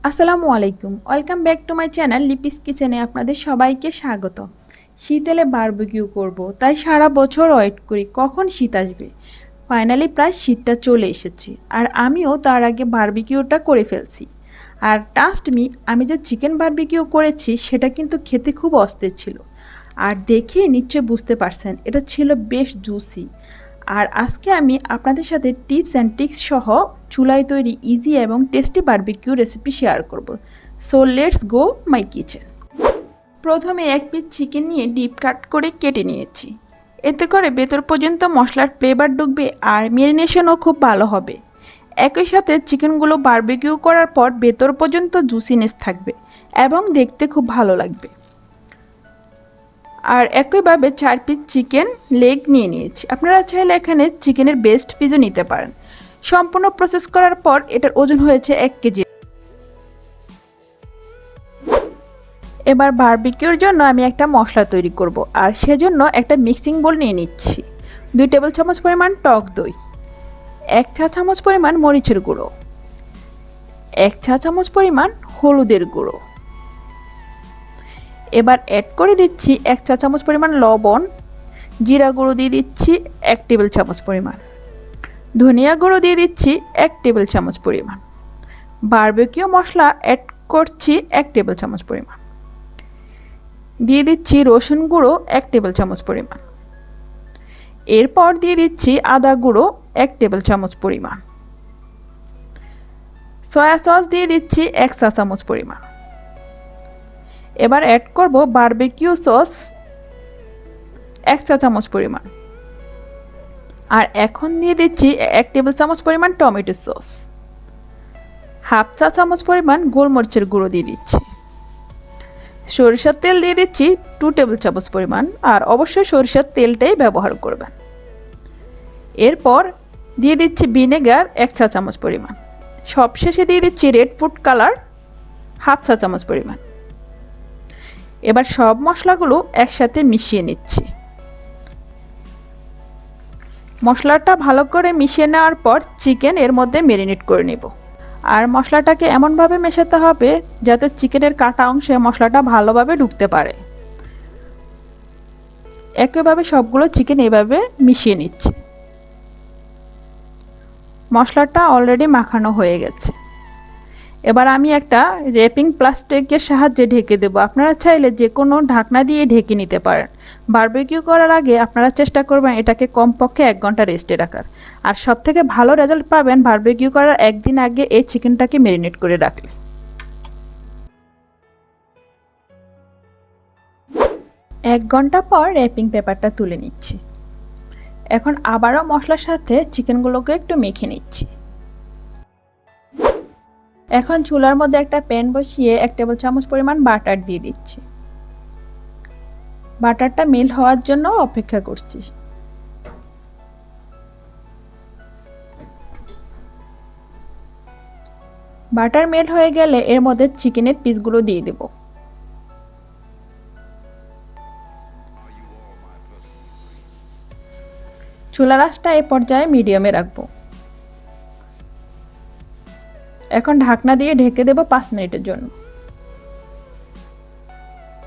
আসসালামু আলাইকুম, welcome back to my channel Lipi's কিচেনে আপনাদের সবাইকে স্বাগত। শীত এলে বারবিকিউ করব, তাই সারা বছর ওয়েট করি কখন শীত আসবে। ফাইনালি প্রায় শীতটা চলে এসেছে, আর আমিও তার আগে বারবিকিউটা করে ফেলছি। আর ট্রাস্ট মি, আমি যে চিকেন বারবিকিউ করেছি সেটা কিন্তু খেতে খুব অস্থির ছিল। আর দেখে নিশ্চয় বুঝতে পারছেন এটা ছিল বেশ জুসি। আর আজকে আমি আপনাদের সাথে টিপস অ্যান্ড ট্রিক্স সহ চুলায় তৈরি ইজি এবং টেস্টি বারবিকিউ রেসিপি শেয়ার করব। So let's go my kitchen. প্রথমে এক পিস চিকেন নিয়ে ডিপ কাট করে কেটে নিয়েছি। এতে করে ভেতর পর্যন্ত মশলার ফ্লেভার ঢুকবে আর ম্যারিনেশনও খুব ভালো হবে। একই সাথে চিকেনগুলো বারবিকিউ করার পর ভেতর পর্যন্ত জুসিনেস থাকবে এবং দেখতে খুব ভালো লাগবে। আর একইভাবে 4 পিস চিকেন লেগ নিয়ে নিয়েছি। আপনারা চাইলে এখানে চিকেনের বেস্ট পিসও নিতে পারেন। সম্পূর্ণ প্রসেস করার পর এটার ওজন হয়েছে 1 কেজি। এবার বারবিকিউর জন্য আমি একটা মশলা তৈরি করব, আর সেজন্য একটা মিক্সিং বোল নিয়ে নিচ্ছি। 2 টেবিল চামচ পরিমাণ টক দই, 1 চা চামচ পরিমাণ মরিচের গুঁড়ো, 1 চা চামচ পরিমাণ হলুদের গুঁড়ো। এবার অ্যাড করে দিচ্ছি 1 চা চামচ পরিমাণ লবণ, জিরা গুঁড়ো দিয়ে দিচ্ছি 1 টেবিল চামচ পরিমাণ, ধনিয়া গুঁড়ো দিয়ে দিচ্ছি 1 টেবিল চামচ পরিমাণ, বারবিকিউ মশলা অ্যাড করছি 1 টেবিল চামচ পরিমাণ, দিয়ে দিচ্ছি রসুন গুঁড়ো 1 টেবিল চামচ পরিমাণ। এরপর দিয়ে দিচ্ছি আদা গুঁড়ো 1 টেবিল চামচ পরিমাণ, সয়া সস দিয়ে দিচ্ছি 1 চা চামচ পরিমাণ। এবার অ্যাড করব বারবিকিউ সস 1 চা চামচ পরিমাণ, আর এখন দিয়ে দিচ্ছি 1 টেবিল চামচ পরিমাণ টমেটো সস, হাফ চা চামচ পরিমাণ গোলমরিচের গুঁড়ো দিয়ে দিচ্ছি, সরিষার তেল দিয়ে দিচ্ছি 2 টেবিল চামচ পরিমাণ, আর অবশ্যই সরিষার তেলটাই ব্যবহার করবেন। এরপর দিয়ে দিচ্ছি ভিনেগার 1 চা চামচ পরিমাণ, সবশেষে দিয়ে দিচ্ছি রেড ফুড কালার হাফ চা চামচ পরিমাণ। এবার সব মশলাগুলো একসাথে মিশিয়ে নিচ্ছি। মশলাটা ভালো করে মিশিয়ে নেওয়ার পর চিকেন এর মধ্যে ম্যারিনেট করে নেব। আর মশলাটাকে এমনভাবে মেশাতে হবে যাতে চিকেনের কাটা অংশে মশলাটা ভালোভাবে ঢুকতে পারে। একইভাবে সবগুলো চিকেন এভাবে মিশিয়ে নিচ্ছি। মশলাটা অলরেডি মাখানো হয়ে গেছে। এবার আমি একটা র্যাপিং প্লাস্টিকের সাহায্যে ঢেকে দেব। আপনারা চাইলে যে কোনো ঢাকনা দিয়ে ঢেকে নিতে পারেন। বারবিকিউ করার আগে আপনারা চেষ্টা করবেন এটাকে কমপক্ষে 1 ঘন্টা রেস্টে রাখার। আর সবথেকে ভালো রেজাল্ট পাবেন বারবিকিউ করার একদিন আগে এই চিকেনটাকে ম্যারিনেট করে রাখলে। 1 ঘন্টা পর র্যাপিং পেপারটা তুলে নিচ্ছি। এখন আবারও মশলার সাথে চিকেনগুলোকে একটু মেখে নিচ্ছি। এখন চুলার মধ্যে একটা প্যান বসিয়ে 1 টেবিল চামচ পরিমাণ বাটার দিয়ে দিচ্ছি। বাটারটা মেল্ট হওয়ার জন্য অপেক্ষা করছি। বাটার মেল্ট হয়ে গেলে এর মধ্যে চিকেনের পিসগুলো দিয়ে দেব। চুলার আঁচটা এই পর্যায়ে মিডিয়ামে রাখবো। এখন ঢাকনা দিয়ে ঢেকে দেব 5 মিনিটের জন্য।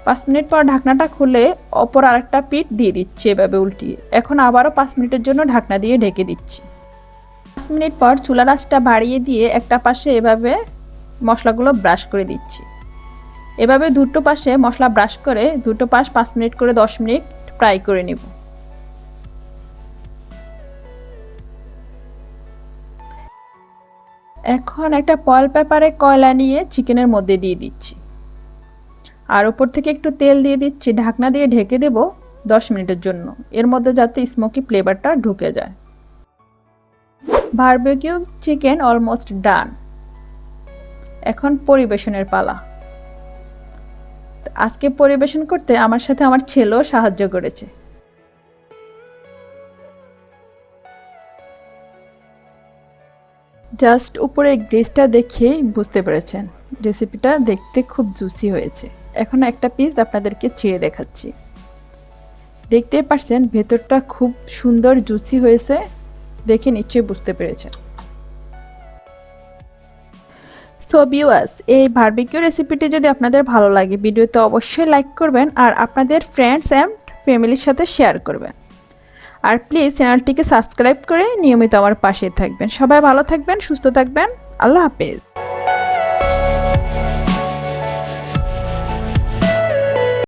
5 মিনিট পর ঢাকনাটা খুলে অপর আরেকটা পিঠ দিয়ে দিচ্ছি এভাবে উল্টিয়ে। এখন আবারও 5 মিনিটের জন্য ঢাকনা দিয়ে ঢেকে দিচ্ছি। 5 মিনিট পর চুলার আঁচটা বাড়িয়ে দিয়ে একটা পাশে এভাবে মশলাগুলো ব্রাশ করে দিচ্ছি। এভাবে দুটো পাশে মশলা ব্রাশ করে দুটো পাশ 5 মিনিট করে 10 মিনিট ফ্রাই করে নেব। এখন একটা ফয়েল পেপারে কয়লা নিয়ে চিকেনের মধ্যে দিয়ে দিচ্ছি, আর উপর থেকে একটু তেল দিয়ে দিচ্ছি। ঢাকনা দিয়ে ঢেকে দেব 10 মিনিটের জন্য, এর মধ্যে যাতে স্মোকি ফ্লেভারটা ঢুকে যায়। Barbecue chicken almost done. এখন পরিবেশনের পালা। আজকে পরিবেশন করতে আমার সাথে আমার ছেলেও সাহায্য করেছে। জাস্ট উপরে গ্লেজটা দেখেই বুঝতে পেরেছেন রেসিপিটা দেখতে খুব জুসি হয়েছে। এখন একটা পিস আপনাদেরকে ছিঁড়ে দেখাচ্ছি। দেখতেই পাচ্ছেন ভেতরটা খুব সুন্দর জুসি হয়েছে, দেখে নিশ্চয়ই বুঝতে পেরেছেন। সো ভিউয়ার্স, এই বারবিকিউ রেসিপিটি যদি আপনাদের ভালো লাগে ভিডিওতে অবশ্যই লাইক করবেন আর আপনাদের ফ্রেন্ডস অ্যান্ড ফ্যামিলির সাথে শেয়ার করবেন। আর প্লিজ চ্যানেলটিকে সাবস্ক্রাইব করে নিয়মিত আমার পাশে থাকবেন। সবাই ভালো থাকবেন, সুস্থ থাকবেন। আল্লাহ হাফেজ।